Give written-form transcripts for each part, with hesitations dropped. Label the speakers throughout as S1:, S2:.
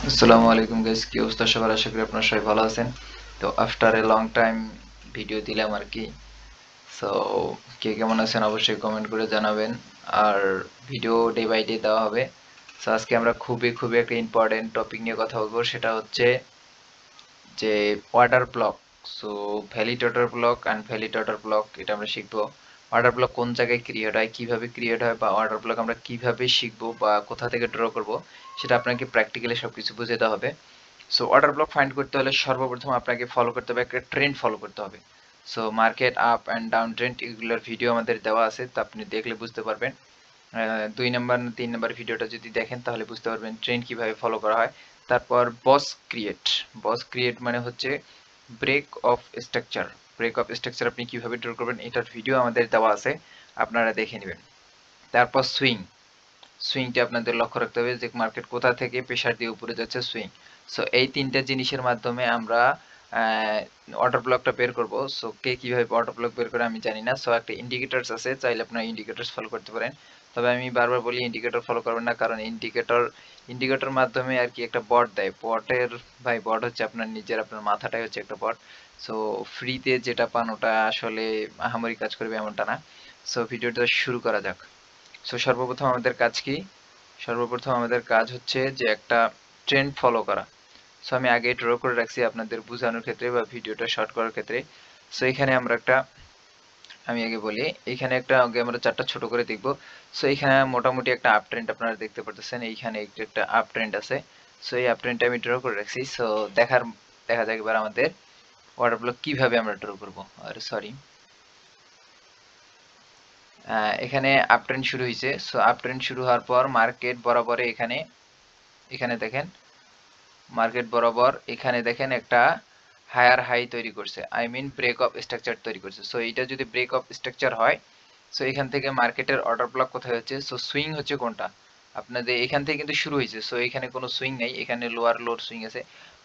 S1: আসসালামু আলাইকুম গাইস, কি অবস্থা সবার? আশা করি আপনারা সবাই ভালো আছেন। তো after a long time video দিলাম আর কি। সো কে কেমন আছেন অবশ্যই কমেন্ট করে জানাবেন। আর ভিডিও ডে বাই ডে দেওয়া হবে। সো আজকে আমরা খুবই একটা ইম্পর্টেন্ট টপিক নিয়ে কথা বলবো, সেটা হচ্ছে যে water block. So valid water block and valid water block এটা আমরা শিখবো। ওয়াটার ব্লক কোন জায়গায় ক্রিয়েট হয়, কিভাবে ক্রিয়েট হয়, বা ওয়াটার ব্লক আমরা কিভাবে শিখবো বা কোথা থেকে ড্র করব, সেটা আপনাকে প্র্যাকটিক্যালি সবকিছু বুঝাতে হবে। সো অর্ডার ব্লক ফাইন্ড করতে হলে সর্বপ্রথম আপনাকে ফলো করতে হবে, একটা ট্রেন্ড ফলো করতে হবে। So market up and down trend এগুলোর ভিডিও আমাদের দেওয়া আছে, তো আপনি দেখলে বুঝতে পারবেন। 2 নাম্বার না 3 নাম্বার ভিডিওটা যদি দেখেন তাহলে বুঝতে পারবেন ট্রেন্ড কিভাবে ফলো করা হয়। তারপর বস ক্রিয়েট মানে হচ্ছে break of structure. Break of structure আপনি কিভাবে ড্র করবেন এটার ভিডিও আমাদের দেওয়া আছে, আপনারা দেখে নেবেন। তারপর সুইংটা আপনাদের লক্ষ্য রাখতে হবে যে মার্কেট কোথা থেকে প্রেসার দিয়ে উপরে যাচ্ছে, সুইং। সো এই তিনটা জিনিসের মাধ্যমে আমরা অর্ডার ব্লকটা বের করব। সো কে কিভাবে অর্ডার ব্লক বের করে আমি জানি না। সো একটা ইন্ডিকেটরস আছে, চাইলে আপনারা ইন্ডিকেটরস ফলো করতে পারেন। তবে আমি বারবার বলি ইন্ডিকেটর ফলো করবেন না, কারণ ইন্ডিকেটর মাধ্যমে আর কি একটা বট দেয়। বট হচ্ছে আপনার নিজের, আপনার মাথাটাই হচ্ছে একটা বট। সো ফ্রিতে যেটা পান ওটা আসলে আহামরি কাজ করবে এমনটা না। সো ভিডিওটা শুরু করা যাক। সো সর্বপ্রথম আমাদের কাজ হচ্ছে যে একটা ট্রেন্ড ফলো করা। সো আমি আগে ড্র করে রাখছি আপনাদের বোঝানোর ক্ষেত্রে বা ভিডিওটা শর্ট করার ক্ষেত্রে। সো এখানে আমি আগে বলি, এখানে আগে আমরা চারটা ছোট করে দেখব। সো এখানে মোটামুটি একটা আপ ট্রেন্ড আপনারা দেখতে পারতেছেন, এইখানে একটা আপ ট্রেন্ড আছে। সো এই আপ ট্রেন্ডটা আমি ড্র করে রাখছি। সো দেখা যাক এবার আমাদের ওয়াটার ব্লক কিভাবে আমরা ড্র করব। আর সরি, এখানে আপ ট্রেন্ড শুরু হয়েছে। সো আপ ট্রেন্ড শুরু হওয়ার পর মার্কেট বরাবর এখানে এখানে দেখেন, মার্কেট বরাবর এখানে দেখেন একটা হায়ার হাই তৈরি করছে, I mean break of structure তৈরি করছে। সো এটা যদি ব্রেক অফ স্ট্রাকচার হয়, সো এখান থেকে মার্কেটের অর্ডার ব্লক কোথায় হচ্ছে, সো সুইং হচ্ছে কোনটা, আপনাদের এখান থেকে কিন্তু শুরু হয়েছে। সো এখানে কোনো সুইং নেই, এখানে লোর সুইং আছে।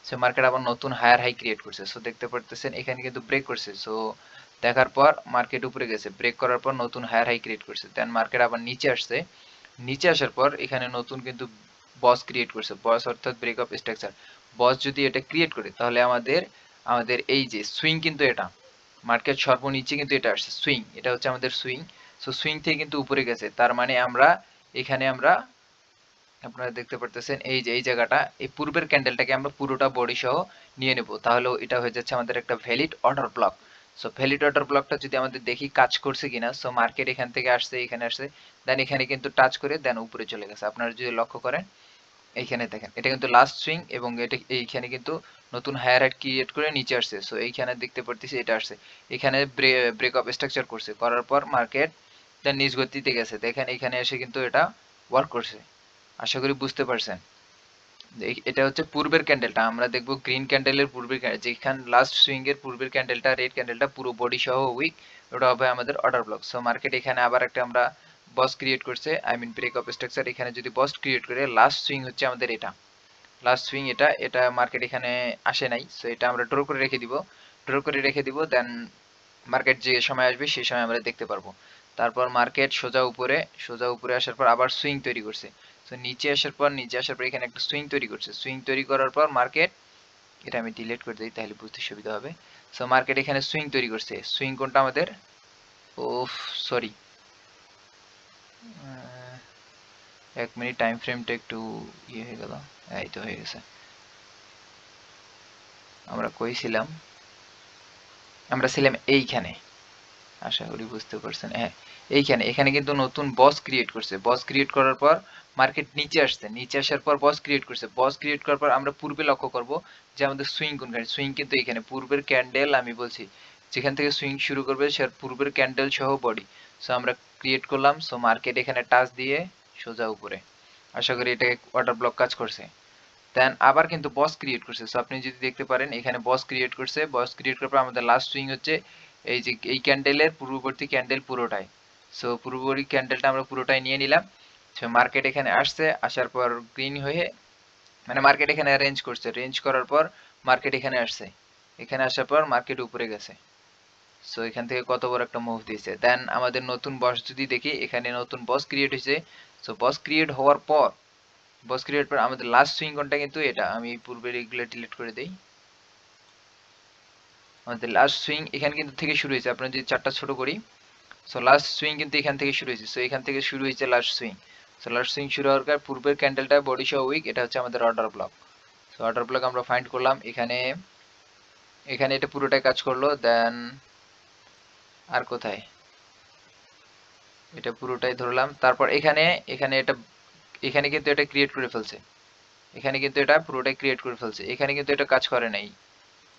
S1: সো মার্কেট আবার নতুন হায়ার হাই ক্রিয়েট করছে। সো দেখতে পারতেছেন এখানে কিন্তু ব্রেক করছে। সো দেখার পর মার্কেট উপরে গেছে, ব্রেক করার পর নতুন হায়ার হাই ক্রিয়েট করছে, দেন মার্কেট আবার নিচে আসছে। নিচে আসার পর এখানে নতুন কিন্তু বস ক্রিয়েট করছে, বস অর্থাৎ ব্রেক অফ স্ট্রাকচার। বস যদি এটা ক্রিয়েট করে তাহলে আমাদের আমাদের এই যে সুইং, কিন্তু এটা মার্কেট সর্বনিচে কিন্তু এটা আসছে সুইং, এটা হচ্ছে আমাদের সুইং। সো সুইং থেকে কিন্তু উপরে গেছে, তার মানে আমরা আপনারা দেখতে পারতেছেন এই যে এই জায়গাটা, এই পূর্বের ক্যান্ডেলটাকে আমরা পুরোটা বডি সহ নিয়ে নেব, তাহলে এটা হয়ে যাচ্ছে আমাদের একটা valid order block. So valid order ব্লকটা যদি আমাদের দেখি কাজ করছে কিনা, সো মার্কেট এখান থেকে আসছে, এখানে আসছে, দেন এখানে কিন্তু টাচ করে দেন উপরে চলে গেছে। আপনারা যদি লক্ষ্য করেন এইখানে দেখেন এটা কিন্তু লাস্ট সুইং, এবং এটা এইখানে কিন্তু নতুন হায়ার হাইট ক্রিয়েট করে নিচে আসছে। সো এইখানে দেখতে পারতেছি এটা আসছে, এখানে ব্রেক অফ স্ট্রাকচার করছে, করার পর মার্কেট তার নিজ গতিতে গেছে, দেখেন এখানে এসে কিন্তু এটা ওয়ার্ক করছে। আশা করি বুঝতে পারছেন। এটা হচ্ছে পূর্বের ক্যান্ডেলটা, আমরা দেখবো গ্রিন ক্যান্ডেলের পূর্বের যেখানে লাস্ট সুইং এর পূর্বের ক্যান্ডেলটা, রেড ক্যান্ডেলটা পুরো বডি সহ উইক, ওটা হবে আমাদের অর্ডার ব্লক। সো মার্কেট এখানে আবার একটা আমরা বস ক্রিয়েট করছে, I mean break of structure. এখানে যদি বস ক্রিয়েট করে লাস্ট সুইং হচ্ছে আমাদের এটা, লাস্ট সুইং এটা এটা মার্কেট এখানে আসে নাই। সো এটা আমরা ড্র করে রেখে দিব দেন মার্কেট যে সময় আসবে সেই সময় আমরা দেখতে পারবো। তারপর মার্কেট সোজা উপরে আসার পর আবার সুইং তৈরি করছে। তো নিচে আসার পর এখানে একটা সুইং তৈরি করছে, সুইং তৈরি করার পর মার্কেট, এটা আমি ডিলিট করে দিই তাহলে বুঝতে সুবিধা হবে। সো মার্কেট এখানে সুইং তৈরি করছে, সুইং কোনটা আমাদের, ও সরি, 1 মিনিট, টাইম ফ্রেমটা একটু ইয়ে হয়ে গেল। এই তো হয়ে গেছে। আমরা কই ছিলাম, আমরা ছিলাম এইখানে, আশা করি বুঝতে পারছেন। হ্যাঁ, এখানে কিন্তু নতুন বস ক্রিয়েট করছে, বস ক্রিয়েট করার পর মার্কেট নিচে আসছে, নিচে আসার পর বস ক্রিয়েট করছে, বস ক্রিয়েট করার পর আমরা পূর্বে লক্ষ্য করব যে আমাদের সুইং কোনখানে, সুইং কিন্তু এখানে পূর্বের ক্যান্ডেল, আমি বলছি যেখান থেকে সুইং শুরু করবে সে পূর্বের ক্যান্ডেল সহ বডি। সো আমরা ক্রিয়েট করলাম, সো মার্কেট এখানে টাচ দিয়ে সোজা উপরে, আশা করি এটা ওয়াটার ব্লক কাজ করছে। দেন আবার কিন্তু বস ক্রিয়েট করছে। সো আপনি যদি দেখতে পারেন এখানে বস ক্রিয়েট করছে, বস ক্রিয়েট করার পর আমাদের লাস্ট সুইং হচ্ছে এই যে এই ক্যান্ডেলের পূর্ববর্তী ক্যান্ডেল পুরোটাই। সো পূর্ববর্তী ক্যান্ডেলটা আমরা পুরোটাই নিয়ে নিলাম। সো মার্কেট এখানে আসছে, আসার পর গ্রিন হয়ে, মানে মার্কেট এখানে রেঞ্জ করছে, রেঞ্জ করার পর মার্কেট এখানে আসছে, এখানে আসার পর মার্কেট উপরে গেছে। সো এখান থেকে কত বড় একটা মুভ দিয়েছে। দেন আমাদের নতুন বস যদি দেখি, এখানে নতুন বস ক্রিয়েট হয়েছে। সো বস ক্রিয়েট হওয়ার পর বস ক্রিয়েট পর আমাদের লাস্ট সুইং কোনটা কিন্তু এটা, আমি পূর্বের এগুলো ডিলিট করে দেই। আমাদের লাস্ট সুইং এখান কিন্তু থেকে শুরু হয়েছে, আপনারা যদি চারটা ছোট করি, সো লাস্ট সুইং কিন্তু এখান থেকে শুরু হয়েছে, সো এখান থেকে শুরু হয়েছে last swing. So last swing শুরু হওয়ার পর পূর্বের ক্যান্ডেলটা বডি সহ উইক, এটা হচ্ছে আমাদের order block. So order block আমরা ফাইন্ড করলাম, এখানে এখানে এটা পুরোটাই কাজ করলো। দেন আর কোথায়, এটা পুরোটাই ধরলাম। তারপর এখানে এখানে এটা এখানে কিন্তু এটা ক্রিয়েট করে ফেলছে, এখানে কিন্তু এটা পুরোটাই ক্রিয়েট করে ফেলছে, এখানে কিন্তু এটা কাজ করে নাই,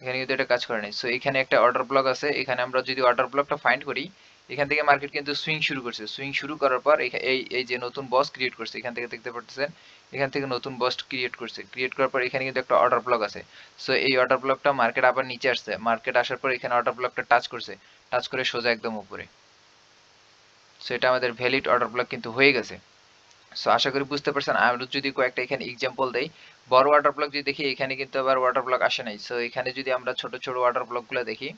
S1: এখানে কিন্তু এটা কাজ করে নাই। সো এখানে একটা অর্ডার ব্লক আছে, এখানে আমরা যদি অর্ডার ব্লকটা ফাইন্ড করি, এখান থেকে মার্কেট কিন্তু সুইং শুরু করছে। সুইং শুরু করার পর এই এই যে নতুন বস ক্রিয়েট করছে, এখান থেকে দেখতে পাচ্ছেন, এখান থেকে নতুন বস ক্রিয়েট করছে। ক্রিয়েট করার পর এখানে কিন্তু একটা অর্ডার ব্লক আছে। সো এই অর্ডার ব্লকটা মার্কেট আবার নিচে আসছে, মার্কেট আসার পর এখানে অর্ডার ব্লকটা টাচ করছে, টাচ করে সোজা একদম উপরে। সো এটা আমাদের ভ্যালিড অর্ডার ব্লক কিন্তু হয়ে গেছে। সো আশা করি বুঝতে পারছেন। আমরা যদি কয়েকটা এখানে এক্সাম্পল দেই, বড় ওয়াটার ব্লক যদি দেখি, এখানে কিন্তু আবার ওয়াটার ব্লক আসে নাই। সো এখানে যদি আমরা ছোট ছোট ওয়াটার ব্লকগুলো দেখি,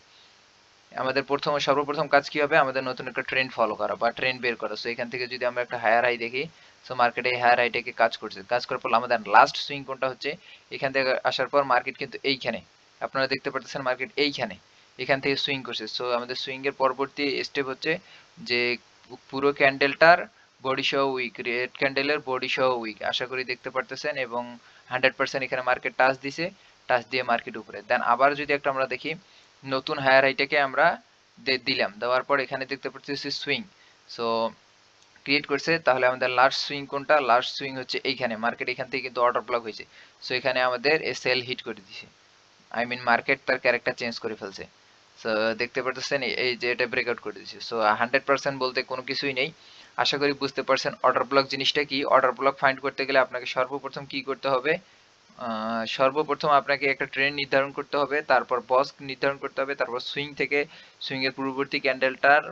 S1: আমাদের সর্বপ্রথম কাজ কি হবে, আমাদের নতুন একটা ট্রেন্ড ফলো করা বা ট্রেন্ড বের করা। সো এখান থেকে যদি আমরা একটা হায়ার হাই দেখি, সো মার্কেটে হায়ার হাইটাকে কাজ করছে, কাজ করার পর আমাদের লাস্ট সুইং কোনটা হচ্ছে, এখান থেকে আসার পর মার্কেট কিন্তু এইখানে, আপনারা দেখতে পাচ্ছেন মার্কেট এইখানে, এখান থেকে সুইং করছে। সো আমাদের সুইং এর পরবর্তী স্টেপ হচ্ছে যে পুরো ক্যান্ডেলটার বডি সহ উইক, রেড ক্যান্ডেলের বডি সহ উইক, আশা করি দেখতে পারতেছেন। এবং 100% এখানে মার্কেট টাচ দিছে, টাচ দিয়ে মার্কেট উপরে। দেন আবার যদি একটা আমরা দেখি, নতুন হায়ার হাইটাকে আমরা দিলাম, দেওয়ার পর এখানে দেখতে পাচ্ছি সুইং, সো ক্রিয়েট করছে। তাহলে আমাদের লাস্ট সুইং কোনটা, লাস্ট সুইং হচ্ছে এইখানে, মার্কেট এখান থেকে কিন্তু অর্ডার ব্লক হয়েছে। সো এখানে আমাদের সেল হিট করে দিছে, আই মিন মার্কেট তার ক্যারেক্টার চেঞ্জ করে ফেলছে। সো দেখতে পারতেছেন এই যে এটা ব্রেকআউট করে দিচ্ছে। সো 100% বলতে কোনো কিছুই নেই। আশা করি বুঝতে পারছেন অর্ডার ব্লক জিনিসটা কি। অর্ডার ব্লক ফাইন্ড করতে গেলে আপনাকে সর্বপ্রথম কি করতে হবে, সর্বপ্রথম আপনাকে একটা ট্রেন্ড নির্ধারণ করতে হবে, তারপর বস নির্ধারণ করতে হবে, তারপর সুইং থেকে সুইং এর পূর্ববর্তী ক্যান্ডেলটার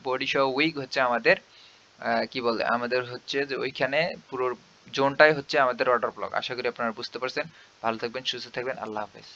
S1: বডি সহ উইক হচ্ছে আমাদের কি বলে, আমাদের হচ্ছে যে ওইখানে পুরো জোনটাই হচ্ছে আমাদের অর্ডার ব্লক। আশা করি আপনারা বুঝতে পারছেন। ভালো থাকবেন, সুস্থ থাকবেন, আল্লাহ হাফেজ।